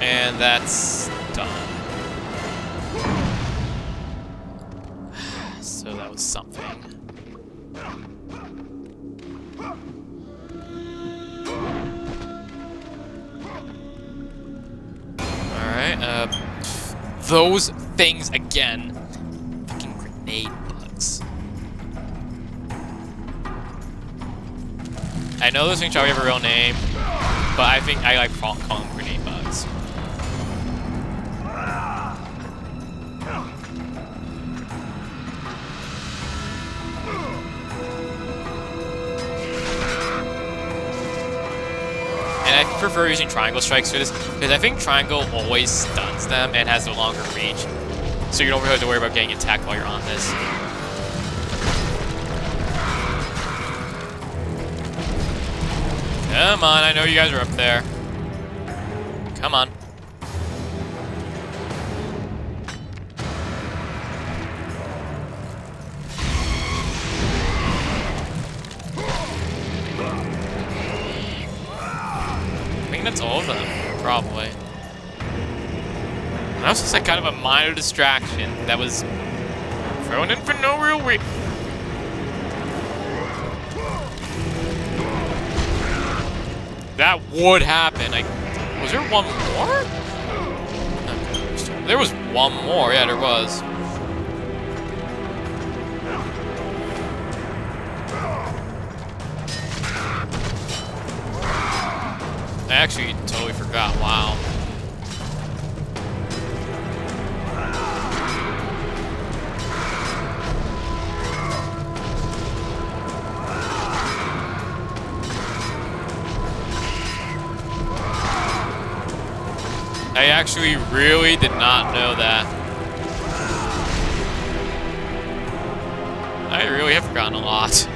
And that's done. So that was something. Alright, those things again. Fucking grenade bugs. I know those things probably have a real name, but I think I like calling them grenade bugs. And I prefer using triangle strikes for this, because I think triangle always stuns them and has a longer reach. So you don't really have to worry about getting attacked while you're on this. Come on, I know you guys are up there. Come on. I think that's all of them, probably. That was just like kind of a minor distraction that was thrown in for no real reason. That would happen. Like, was there one more? There was one more. Yeah, there was. I actually totally forgot. Wow. I actually really did not know that. I really have forgotten a lot.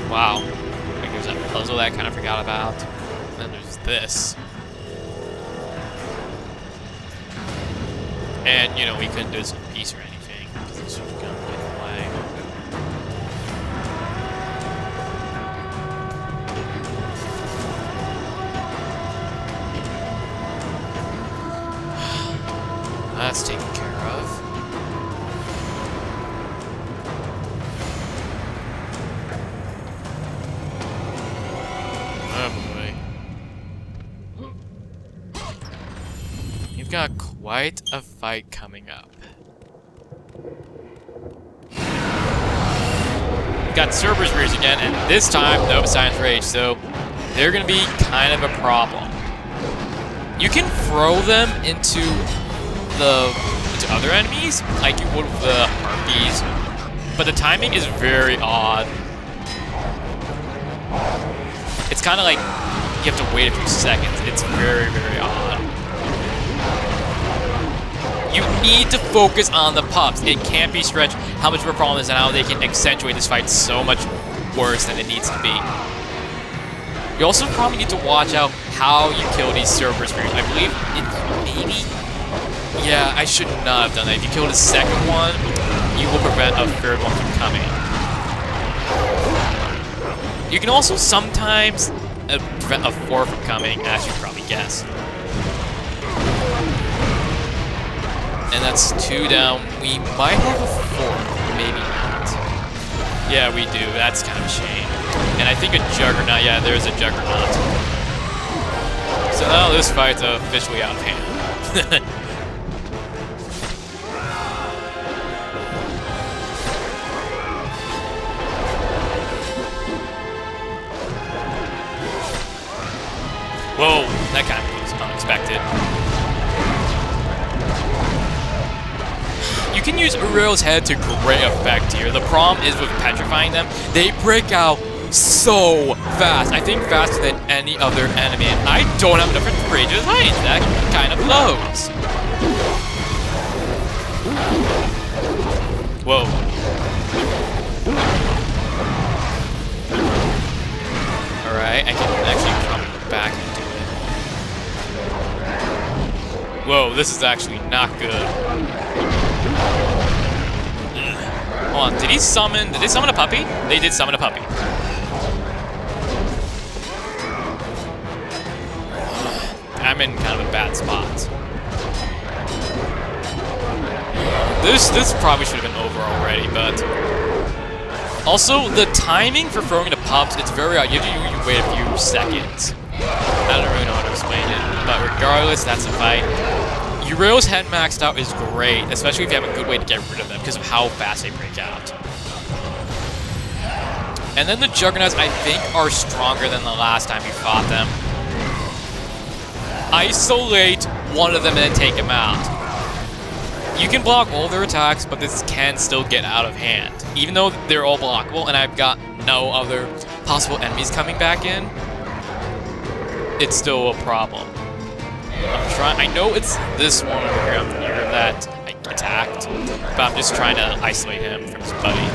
Wow. Like there's that puzzle that I kind of forgot about. And then there's this. And, you know, we couldn't do this in peace or anything, because it's just gonna get in the way. That's taken care of. Oh boy. You've got quite a fight coming up. We've got Cereberus rears again, and this time no Poseidon's Rage, so they're gonna be kind of a problem. You can throw them into other enemies, like you would with the harpies, but the timing is very odd. It's kind of like you have to wait a few seconds. It's very, very odd. You need to focus on the pups. It can't be stretched how much of a problem is and how they can accentuate this fight so much worse than it needs to be. You also probably need to watch out how you kill these Cereberus spirits. I believe it maybe... Yeah, I should not have done that. If you kill the second one, you will prevent a third one from coming. You can also sometimes prevent a fourth from coming, as you probably guessed. And that's 2 down. We might have a 4th, maybe not. Yeah, we do. That's kind of a shame. And I think a Juggernaut. Yeah, there's a Juggernaut. So now this fight's officially out of hand. Whoa, that kind of was unexpected. You can use Uriel's head to great effect here. The problem is with petrifying them, they break out so fast. I think faster than any other enemy, and I don't have enough courageous range. That kind of blows. Whoa. Alright, I can actually come back and do it. Whoa, this is actually not good. Hold on, did they summon a puppy? They did summon a puppy. I'm in kind of a bad spot. This probably should have been over already, but also the timing for throwing the pops, it's very odd. You have to wait a few seconds. I don't really know how to explain it, but regardless, that's a fight. Uriel's head maxed out is great, especially if you have a good way to get rid of them because of how fast they break out. And then the Juggernauts, I think, are stronger than the last time you fought them. Isolate one of them and then take him out. You can block all their attacks, but this can still get out of hand. Even though they're all blockable and I've got no other possible enemies coming back in, it's still a problem. I know it's this one over here up here that I attacked, but I'm just trying to isolate him from his buddy.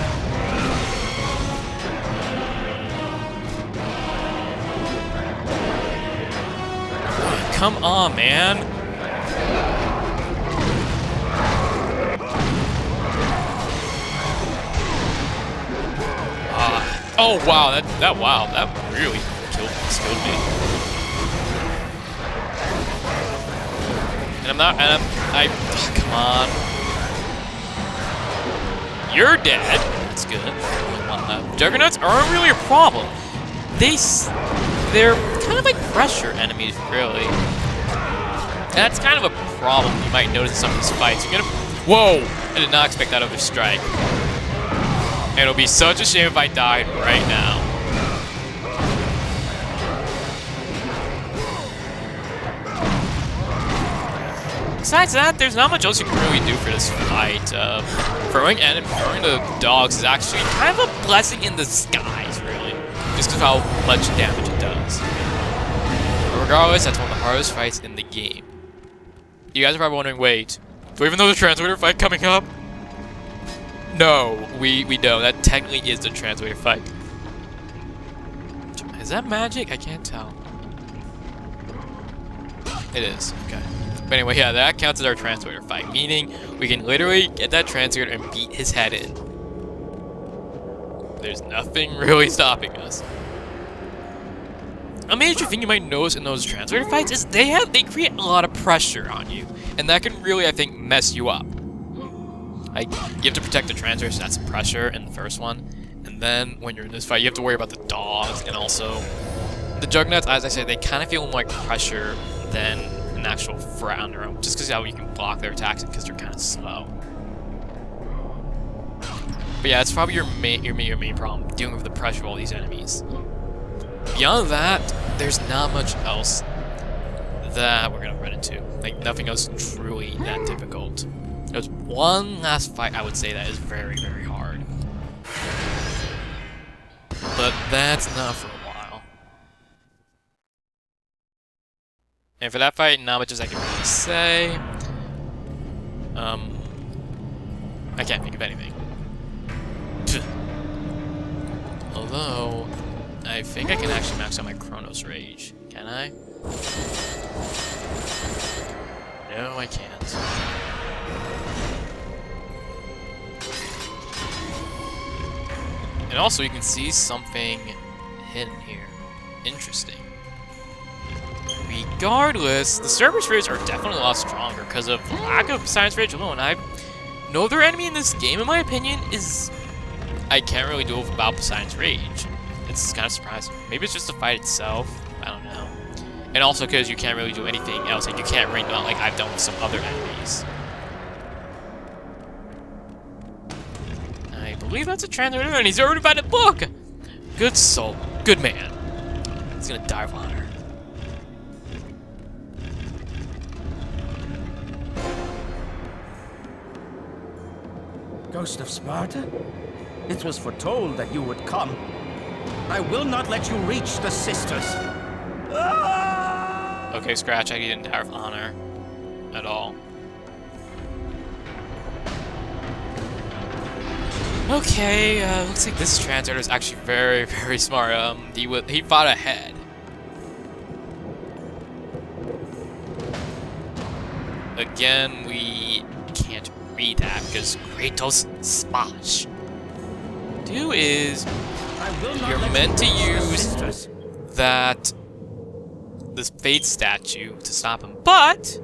Come on, man. Oh wow, that really killed me. And come on. You're dead. That's good. Juggernauts aren't really a problem. They're kind of like pressure enemies, really. And that's kind of a problem you might notice in some of these fights. You're gonna... Whoa! I did not expect that other strike. And it'll be such a shame if I died right now. Besides that, there's not much else you can really do for this fight. Throwing the dogs is actually kind of a blessing in disguise, really. Just because of how much damage it does. But regardless, that's one of the hardest fights in the game. You guys are probably wondering, wait, do we even know the Translator fight coming up? No, we don't. That technically is the Translator fight. Is that magic? I can't tell. It is, okay. But anyway, yeah, that counts as our Translator fight, meaning we can literally get that Translator and beat his head in. There's nothing really stopping us. A major thing you might notice in those Translator fights is they create a lot of pressure on you, and that can really, I think, mess you up. Like, you have to protect the Translator, so that's pressure in the first one, and then when you're in this fight, you have to worry about the dogs, and also the Juggernauts, as I said, they kind of feel more like pressure than an actual threat on their own, just because how you can block their attacks because they're kind of slow. But yeah, it's probably your main problem, dealing with the pressure of all these enemies. Beyond that, there's not much else that we're gonna run into. Like, nothing else truly that difficult. There's one last fight I would say that is very, very hard. But that's not for a while. And for that fight, not much as I can really say. I can't think of anything. Although, I think I can actually max out my Chronos Rage. Can I? No, I can't. And also, you can see something hidden here. Interesting. Regardless, the Cereberus Rays are definitely a lot stronger because of the lack of Science Rage alone. No other enemy in this game, in my opinion, is... I can't really do without Poseidon's Rage. It's kind of surprising. Maybe it's just the fight itself. I don't know. And also because you can't really do anything else. Like, you can't rain out like I've done with some other enemies. I believe that's a Translator, and he's already by the book! Good soul. Good man. He's gonna die of honor. Ghost of Sparta? It was foretold that you would come. I will not let you reach the sisters. Okay, Scratch, I didn't die of honor at all. Okay, looks like this Translator is actually very, very smart. He fought ahead. Again, we can't read that because Kratos Smash. Do is you're meant to use that this Fate statue to stop him, but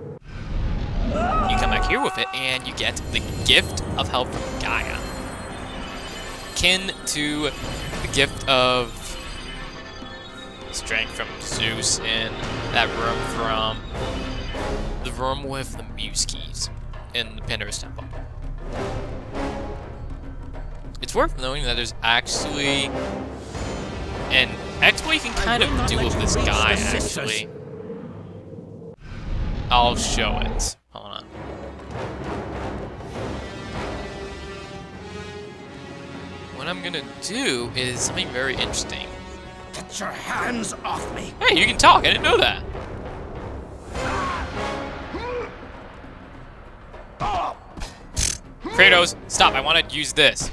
you come back here with it, and you get the Gift of Health from Gaia. Kin to the Gift of Strength from Zeus in that room from the room with the Muse Keys in the Pandora's Temple. It's worth knowing that there's actually an exploit you can kind of do with this guy, actually. I'll show it. Hold on. What I'm gonna do is something very interesting. Get your hands off me! Hey, you can talk. I didn't know that. Kratos, stop. I want to use this.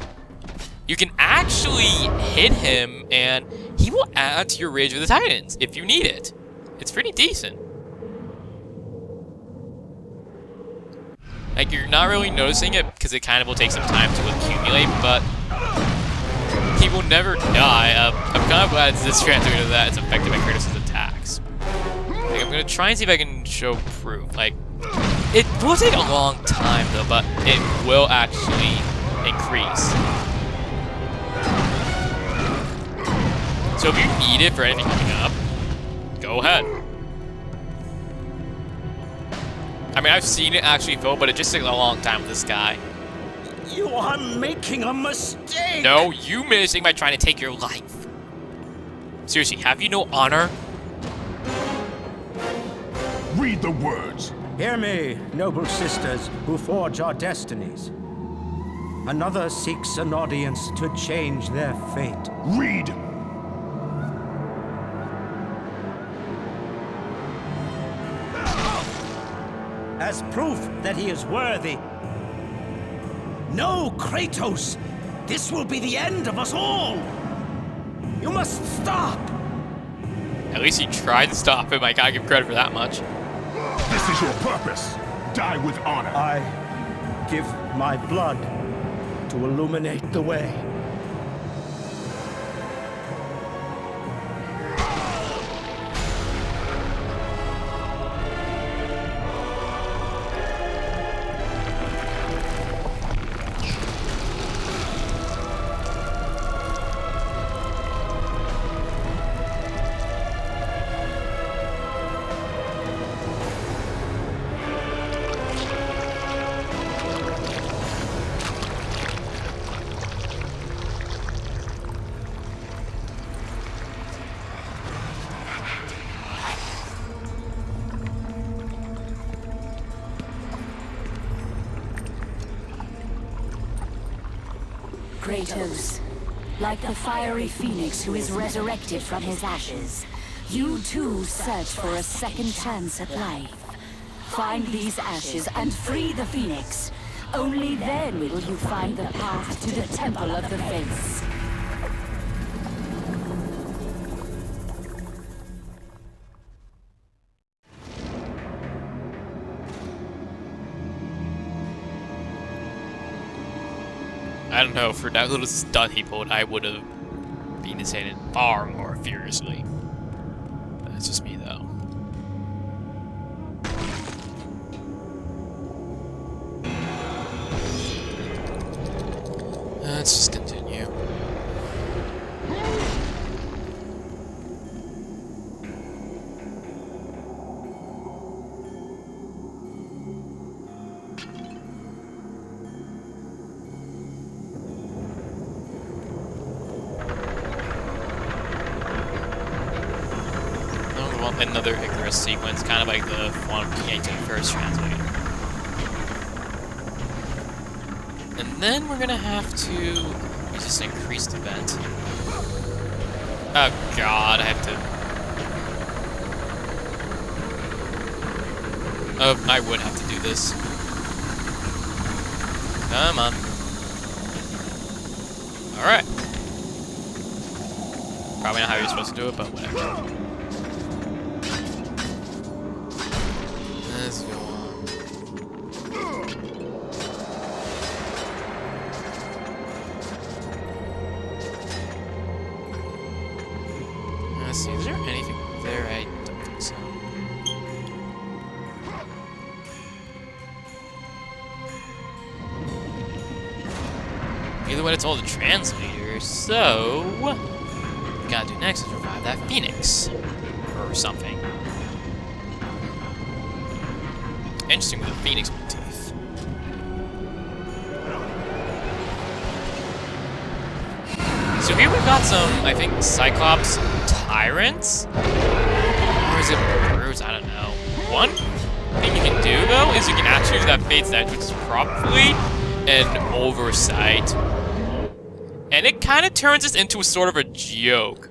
You can actually hit him, and he will add to your Rage of the Titans if you need it. It's pretty decent. Like, you're not really noticing it because it kind of will take some time to accumulate, but he will never die. I'm kind of glad this Translator that it's affected by Kratos' attacks. Like, I'm going to try and see if I can show proof. Like, it will take a long time, though, but it will actually increase. So if you need it for anything coming up, go ahead. I mean, I've seen it actually fill, but it just takes a long time with this guy. You are making a mistake! No, you made a mistake by trying to take your life. Seriously, have you no honor? Read the words. Hear me, noble sisters who forge our destinies. Another seeks an audience to change their fate. Read. As proof that he is worthy. No, Kratos! This will be the end of us all! You must stop! At least he tried to stop him. I gotta give credit for that much. This is your purpose. Die with honor. I give my blood to illuminate the way. Kratos, like the fiery phoenix who is resurrected from his ashes, you too search for a second chance at life. Find these ashes and free the phoenix. Only then will you find the path to the Temple of the Fates. I don't know, for that little stunt he pulled, I would have been insaned far more furiously. That's just me, though. Let's just continue. Another Icarus sequence, kind of like the one from the 18th Translator. And then we're gonna have to use this increased event. Oh god, I have to... I would have to do this. Come on. Alright. Probably not how you're supposed to do it, but whatever. Let's go on. Let's see, is there anything there? I don't think so. when it's all the translators, so what we gotta do next is revive that Phoenix. Or something. Interesting with the Phoenix motif. So here we've got some, I think, Cyclops Tyrants? Or is it Brutes? I don't know. One thing you can do, though, is you can actually use that Fate's Edge, which is probably an oversight. And it kind of turns this into a sort of a joke.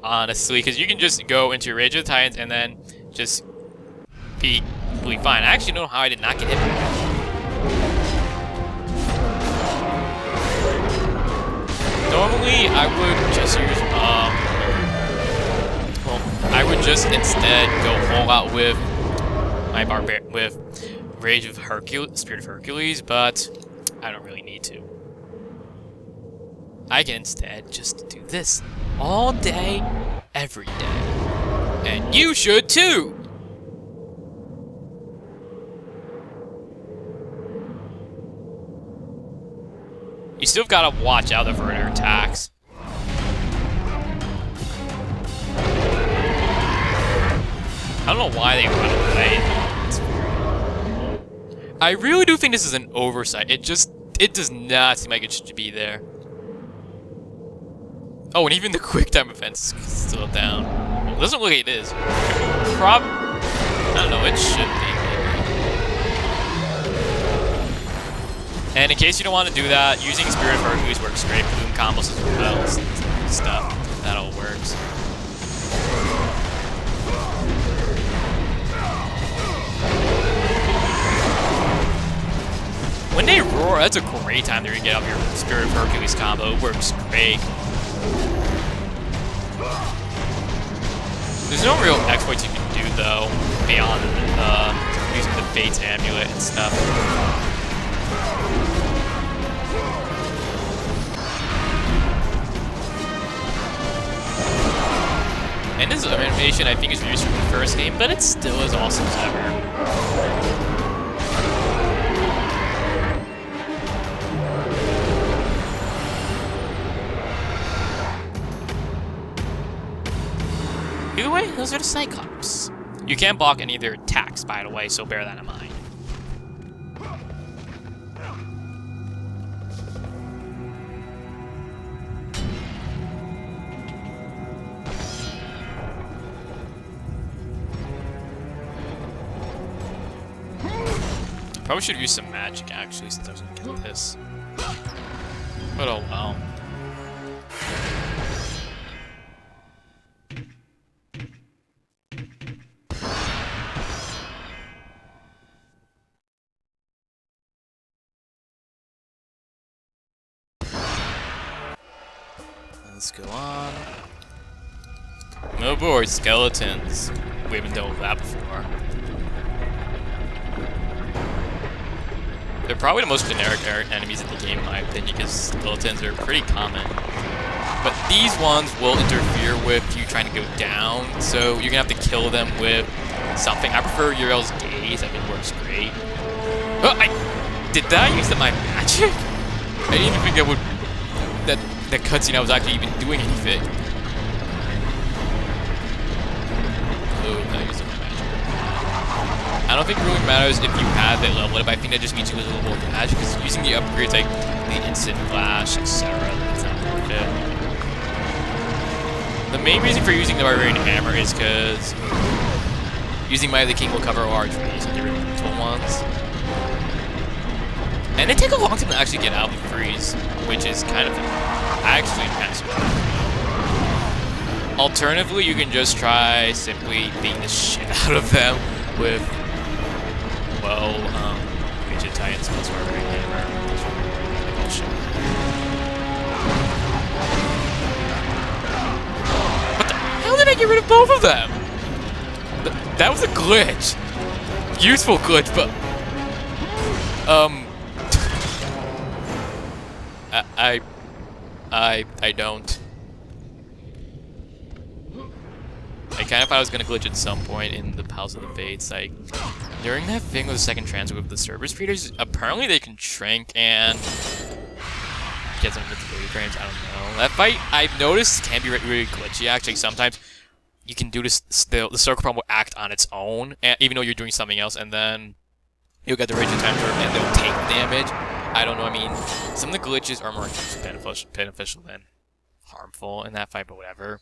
Honestly, because you can just go into Rage of the Titans and then just be completely fine. I actually don't know how I did not get hit by that. Normally, I would just use, well, I would just instead go full out with my with Rage of Hercules, Spirit of Hercules, but I don't really need to. I can instead just do this all day, every day. And you should too! You still gotta watch out for their attacks. I don't know why they run away. I really do think this is an oversight. It does not seem like it should be there. Oh, and even the quick time event's still down. Well, it doesn't look like it is. I don't know, it should be. And in case you don't want to do that, using Spirit of Hercules works great. Doing combos as well, stuff. That all works. When they roar, that's a great time to get up your Spirit of Hercules combo. It works great. There's no real exploits you can do, though, beyond using the Fate's Amulet and stuff. And this animation, I think, is reused from the first game, but it's still as awesome as ever. Either way, those are the Cyclops. You can't block any of their attacks, by the way, so bear that in mind. Probably should use some magic, actually, since I was gonna get this. But oh well. Let's go on. No board, skeletons. We haven't dealt with that before. They're probably the most generic enemies in the game, in my opinion, because skeletons are pretty common. But these ones will interfere with you trying to go down, so you're gonna have to kill them with something. I prefer Uriel's Gaze, I think it works great. Oh, did that use my magic? I didn't even think that would... That cutscene I was actually even doing anything. Oh, not using my magic. I don't think it really matters if you have that level up. I think that just means you lose a little more magic, because using the upgrades like the instant flash, etc. That's not worth it. The main reason for using the Barbarian Hammer is because using Might of the King will cover large trees and get rid of little ones. And they take a long time to actually get out of the freeze, which is kind of actually massive. Alternatively, you can just try simply beating the shit out of them with, well, Raging Titans plus Barbarian Hammer. Bullshit. What the hell did I get rid of both of them? That was a glitch. Useful glitch, but I don't. I kind of thought I was gonna glitch at some point in the Palace of the Fates. Like, during that thing with the second transfer with the Cereberus creators, apparently they can shrink, and get some invincibility frames. I don't know. That fight, I've noticed, can be really glitchy. Actually, sometimes you can do this still. The circle problem will act on its own, even though you're doing something else, and then you'll get the raging time turn and they'll take damage. I don't know. I mean, some of the glitches are more beneficial than harmful in that fight, but whatever.